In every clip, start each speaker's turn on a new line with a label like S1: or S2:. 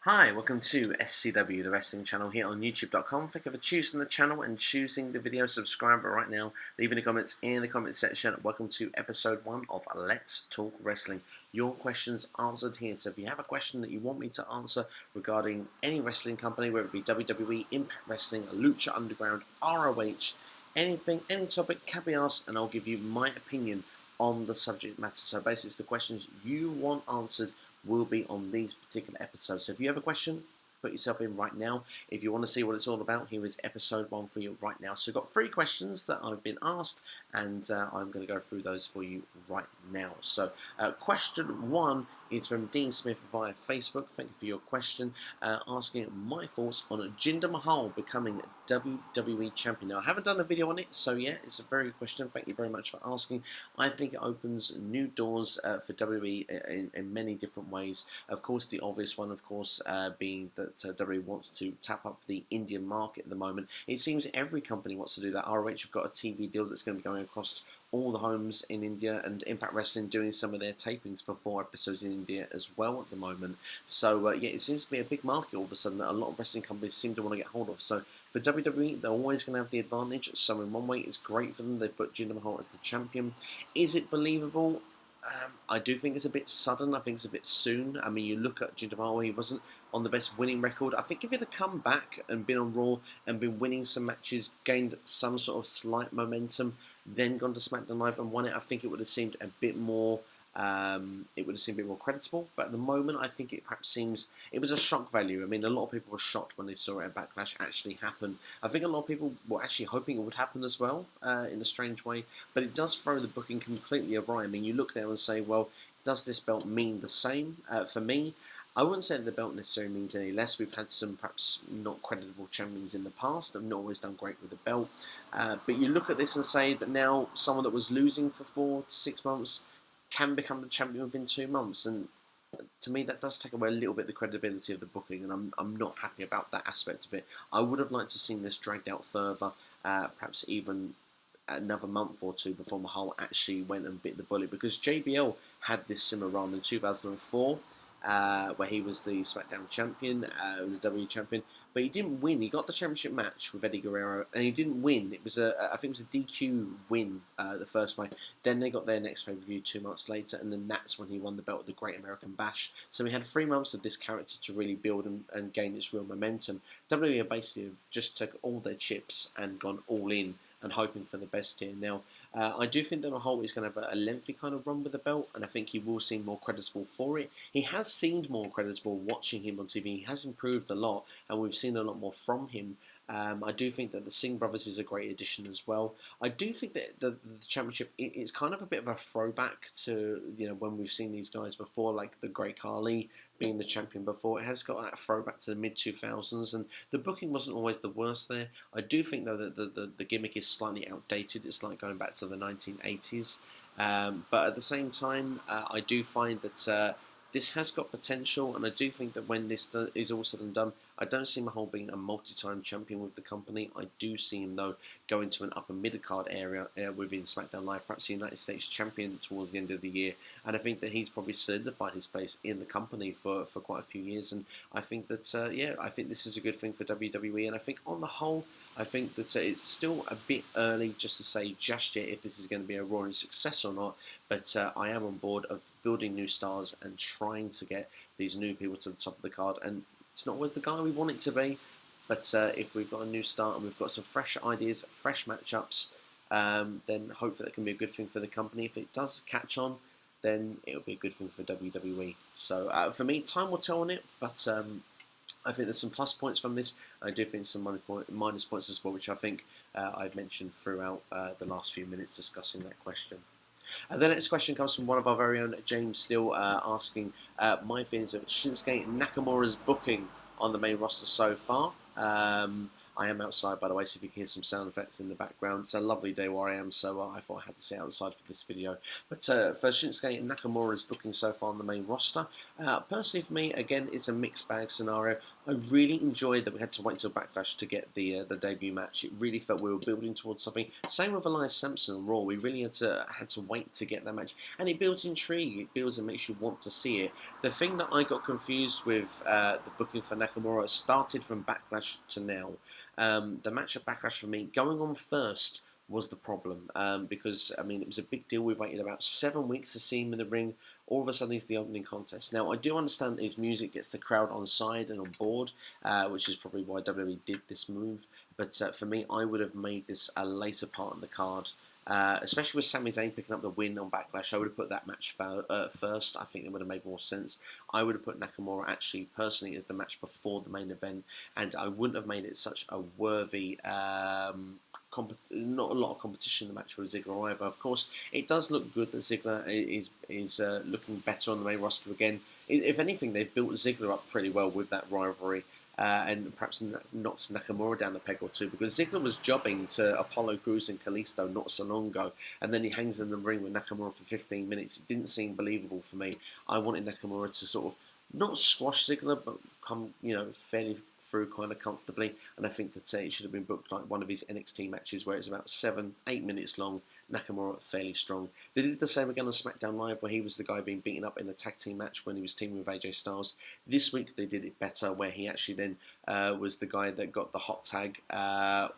S1: Hi, welcome to SCW, the wrestling channel here on YouTube.com. Thank you for choosing the channel and choosing the video. Subscribe right now. Leave any comments in the comment section. Welcome to episode 1 of Let's Talk Wrestling. Your questions answered here. So if you have a question that you want me to answer regarding any wrestling company, whether it be WWE, Impact Wrestling, Lucha Underground, ROH, anything, any topic can be asked, and I'll give you my opinion on the subject matter. So basically, it's the questions you want answered will be on these particular episodes. So if you have a question, put yourself in right now. If you want to see what it's all about, here is episode 1 for you right now. So we've got 3 questions that I've been asked, and I'm going to go through those for you right now. So question 1 is from Dean Smith via Facebook. Thank you for your question, asking my thoughts on Jinder Mahal becoming WWE champion. Now, I haven't done a video on it, so yeah, it's a very good question. Thank you very much for asking. I think it opens new doors for WWE in many different ways. Of course, the obvious one, of course, being that WWE wants to tap up the Indian market at the moment. It seems every company wants to do that. ROH have got a TV deal that's going to be going across all the homes in India, and Impact Wrestling doing some of their tapings for 4 episodes in India as well at the moment. So yeah, it seems to be a big market all of a sudden that a lot of wrestling companies seem to want to get hold of. So for WWE, they're always going to have the advantage. So in one way, it's great for them. They've put Jinder Mahal as the champion. Is it believable? I do think it's a bit sudden. I think it's a bit soon. I mean, you look at Jinder Mahal, he wasn't on the best winning record. I think if he'd have come back and been on Raw and been winning some matches, gained some sort of slight momentum, then gone to SmackDown Live and won it, I think it would have seemed a bit more. It would have seemed a bit more creditable, but at the moment, I think it perhaps seems it was a shock value. I mean, a lot of people were shocked when they saw it at Backlash actually happen. I think a lot of people were actually hoping it would happen as well, in a strange way. But it does throw the booking completely awry. I mean, you look there and say, well, does this belt mean the same? For me, I wouldn't say that the belt necessarily means any less. We've had some perhaps not creditable champions in the past that have not always done great with the belt. But you look at this and say that now someone that was losing for 4 to 6 months can become the champion within 2 months, and to me that does take away a little bit of the credibility of the booking, and I'm not happy about that aspect of it. I would have liked to have seen this dragged out further, perhaps even another month or 2 before Mahal actually went and bit the bullet, because JBL had this similar run in 2004, where he was the SmackDown champion, the WWE champion, but he didn't win. He got the championship match with Eddie Guerrero, and he didn't win. It was I think it was a DQ win the first way. Then they got their next pay-per-view 2 months later, and then that's when he won the belt at the Great American Bash. So we had 3 months of this character to really build and gain its real momentum. WWE basically just took all their chips and gone all in and hoping for the best here. Now, I do think that Mahal is going to have a lengthy kind of run with the belt, and I think he will seem more creditable for it. He has seemed more creditable watching him on TV. He has improved a lot, and we've seen a lot more from him. I do think that the Singh brothers is a great addition as well. I do think that the championship it's kind of a bit of a throwback to when we've seen these guys before, like the Great Khali being the champion before. It has got that throwback to the mid 2000s, and the booking wasn't always the worst there. I do think though that the gimmick is slightly outdated. It's like going back to the 1980s, but at the same time, I do find that this has got potential, and I do think that when this is all said and done, I don't see Mahal being a multi-time champion with the company. I do see him, though, going to an upper mid-card area within SmackDown Live, perhaps the United States champion towards the end of the year. And I think that he's probably solidified his place in the company for quite a few years. And I think that, yeah, I think this is a good thing for WWE. And I think on the whole, I think that it's still a bit early just to say just yet if this is going to be a roaring success or not. But I am on board of building new stars and trying to get these new people to the top of the card. And it's not always the guy we want it to be, but if we've got a new start and we've got some fresh ideas, fresh matchups, then hopefully that can be a good thing for the company. If it does catch on, then it'll be a good thing for WWE. So for me, time will tell on it, but I think there's some plus points from this. I do think some minus points as well, which I think I've mentioned throughout the last few minutes discussing that question. The next question comes from one of our very own, James Steele, asking my feelings of Shinsuke Nakamura's booking on the main roster so far. I am outside, by the way, so if you can hear some sound effects in the background. It's a lovely day where I am, so I thought I had to sit outside for this video. But for Shinsuke Nakamura's booking so far on the main roster, personally for me, again, it's a mixed bag scenario. I really enjoyed that we had to wait till Backlash to get the debut match. It really felt we were building towards something. Same with Elias Sampson and Raw. We really had to wait to get that match, and it builds intrigue. It builds and makes you want to see it. The thing that I got confused with the booking for Nakamura started from Backlash to now. The match at Backlash for me going on first was the problem because I mean it was a big deal. We waited about 7 weeks to see him in the ring. All of a sudden, he's the opening contest. Now, I do understand that his music gets the crowd on side and on board, which is probably why WWE did this move. But for me, I would have made this a later part in the card, especially with Sami Zayn picking up the win on Backlash. I would have put that match first. I think it would have made more sense. I would have put Nakamura actually, personally, as the match before the main event, and I wouldn't have made it such a worthy not a lot of competition in the match with Ziggler either. Of course, it does look good that Ziggler is looking better on the main roster again. If anything, they've built Ziggler up pretty well with that rivalry and perhaps knocked Nakamura down a peg or two because Ziggler was jobbing to Apollo Crews and Kalisto not so long ago, and then he hangs in the ring with Nakamura for 15 minutes. It didn't seem believable for me. I wanted Nakamura to sort of not squash Ziggler, but come, fairly through kind of comfortably. And I think that it should have been booked like one of his NXT matches where it's about 7-8 minutes long. Nakamura fairly strong. They did the same again on SmackDown Live where he was the guy being beaten up in the tag team match when he was teaming with AJ Styles. This week they did it better where he actually then was the guy that got the hot tag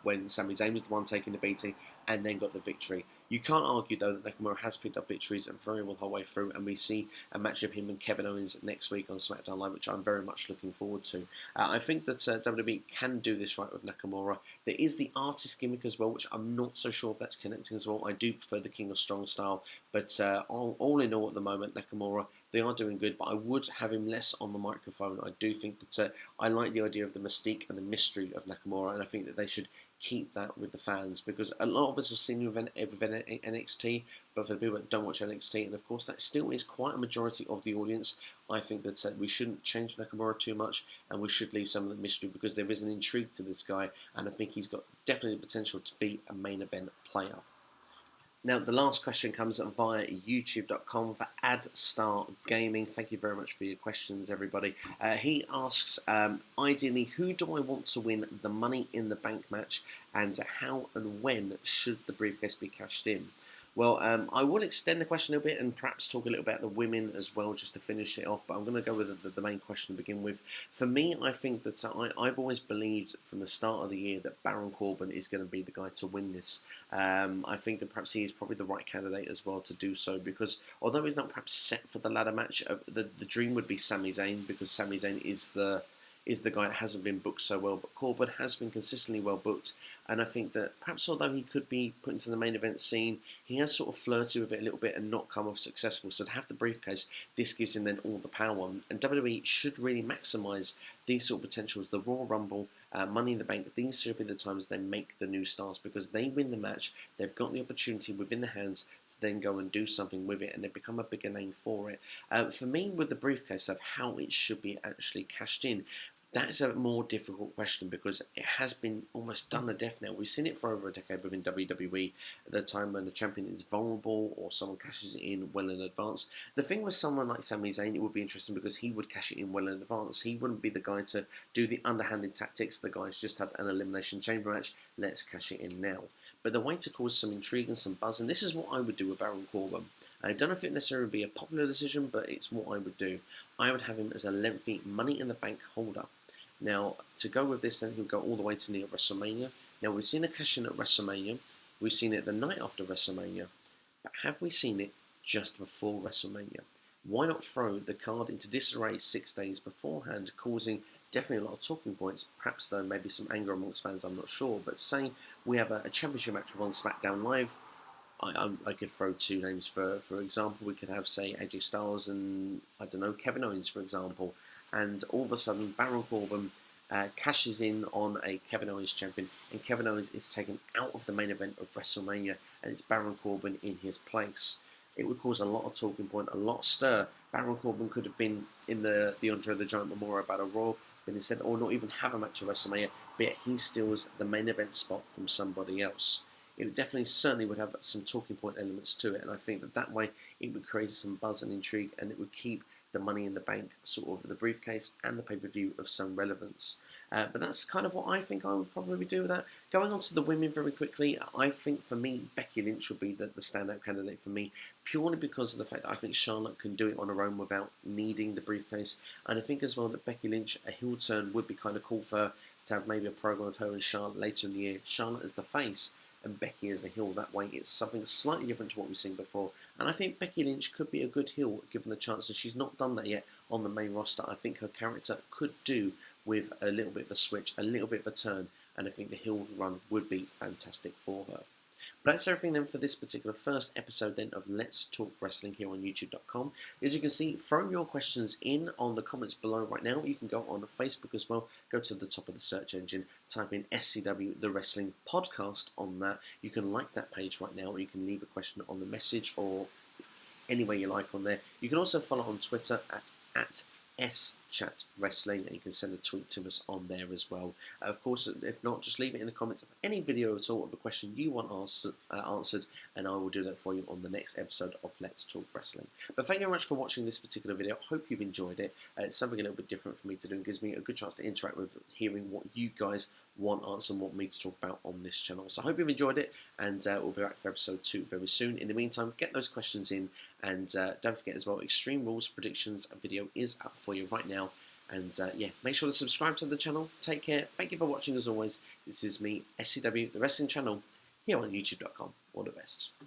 S1: when Sami Zayn was the one taking the beating and then got the victory. You can't argue, though, that Nakamura has picked up victories and very well the whole way through, and we see a match of him and Kevin Owens next week on SmackDown Live, which I'm very much looking forward to. I think that WWE can do this right with Nakamura. There is the artist gimmick as well, which I'm not so sure if that's connecting as well. I do prefer the King of Strong style, but all in all at the moment, Nakamura, they are doing good, but I would have him less on the microphone. I do think that I like the idea of the mystique and the mystery of Nakamura, and I think that they should keep that with the fans because a lot of us have seen him with NXT, but for the people that don't watch NXT, and of course that still is quite a majority of the audience, I think that we shouldn't change Nakamura too much and we should leave some of the mystery because there is an intrigue to this guy and I think he's got definitely the potential to be a main event player. Now, the last question comes via youtube.com for AdStar Gaming. Thank you very much for your questions, everybody. He asks, ideally, who do I want to win the Money in the Bank match and how and when should the briefcase be cashed in? Well, I will extend the question a little bit and perhaps talk a little about the women as well, just to finish it off. But I'm going to go with the main question to begin with. For me, I think that I've always believed from the start of the year that Baron Corbin is going to be the guy to win this. I think that perhaps he is probably the right candidate as well to do so because although he's not perhaps set for the ladder match, the dream would be Sami Zayn because Sami Zayn is the guy that hasn't been booked so well, but Corbin has been consistently well booked. And I think that perhaps although he could be put into the main event scene, he has sort of flirted with it a little bit and not come off successful. So to have the briefcase, this gives him then all the power. And WWE should really maximise these sort of potentials. The Royal Rumble, Money in the Bank, these should be the times they make the new stars because they win the match. They've got the opportunity within their hands to then go and do something with it and they become a bigger name for it. For me, with the briefcase of how it should be actually cashed in, that is a more difficult question because it has been almost done to death now. We've seen it for over a decade within WWE at the time when the champion is vulnerable or someone cashes it in well in advance. The thing with someone like Sami Zayn, it would be interesting because he would cash it in well in advance. He wouldn't be the guy to do the underhanded tactics. The guys just have an elimination chamber match. Let's cash it in now. But the way to cause some intrigue and some buzz, and this is what I would do with Baron Corbin. I don't know if it necessarily would be a popular decision, but it's what I would do. I would have him as a lengthy Money in the Bank holder. Now, to go with this, then he'll go all the way to near WrestleMania. Now, we've seen a cash-in at WrestleMania. We've seen it the night after WrestleMania. But have we seen it just before WrestleMania? Why not throw the card into disarray 6 days beforehand, causing definitely a lot of talking points, perhaps though maybe some anger amongst fans, I'm not sure. But say we have a championship match on SmackDown Live. I could throw two names for example. We could have, say, AJ Styles and, I don't know, Kevin Owens, for example. And all of a sudden, Baron Corbin cashes in on a Kevin Owens champion, and Kevin Owens is taken out of the main event of WrestleMania, and it's Baron Corbin in his place. It would cause a lot of talking point, a lot of stir. Baron Corbin could have been in the Andre the Giant Memorial Battle Royal, but instead, or not even have a match at WrestleMania, but yet he steals the main event spot from somebody else. It definitely, certainly would have some talking point elements to it, and I think that way it would create some buzz and intrigue, and it would keep the Money in the Bank, sort of the briefcase, and the pay-per-view of some relevance. But that's kind of what I think I would probably do with that. Going on to the women very quickly, I think for me, Becky Lynch would be the standout candidate for me, purely because of the fact that I think Charlotte can do it on her own without needing the briefcase. And I think as well that Becky Lynch, a heel turn would be kind of cool for her to have maybe a program of her and Charlotte later in the year. Charlotte as the face and Becky as the heel. That way it's something slightly different to what we've seen before. And I think Becky Lynch could be a good heel given the chance, and she's not done that yet on the main roster. I think her character could do with a little bit of a switch, a little bit of a turn, and I think the heel run would be fantastic for her. But that's everything then for this particular first episode then of Let's Talk Wrestling here on YouTube.com. As you can see, throw your questions in on the comments below right now. You can go on Facebook as well. Go to the top of the search engine, type in SCW, the Wrestling Podcast on that. You can like that page right now, or you can leave a question on the message or any way you like on there. You can also follow on Twitter at SChatWrestling, and you can send a tweet to us on there as well. Of course, if not, just leave it in the comments of any video at all of a question you want answered, and I will do that for you on the next episode of Let's Talk Wrestling. But thank you very much for watching this particular video. I hope you've enjoyed it. It's something a little bit different for me to do. It gives me a good chance to interact with hearing what you guys want answer and want me to talk about on this channel. So I hope you've enjoyed it, and we'll be back for episode 2 very soon. In the meantime, get those questions in, and don't forget as well, Extreme Rules Predictions video is up for you right now. And yeah, make sure to subscribe to the channel. Take care. Thank you for watching as always. This is me, SCW, the Wrestling Channel, here on YouTube.com. All the best.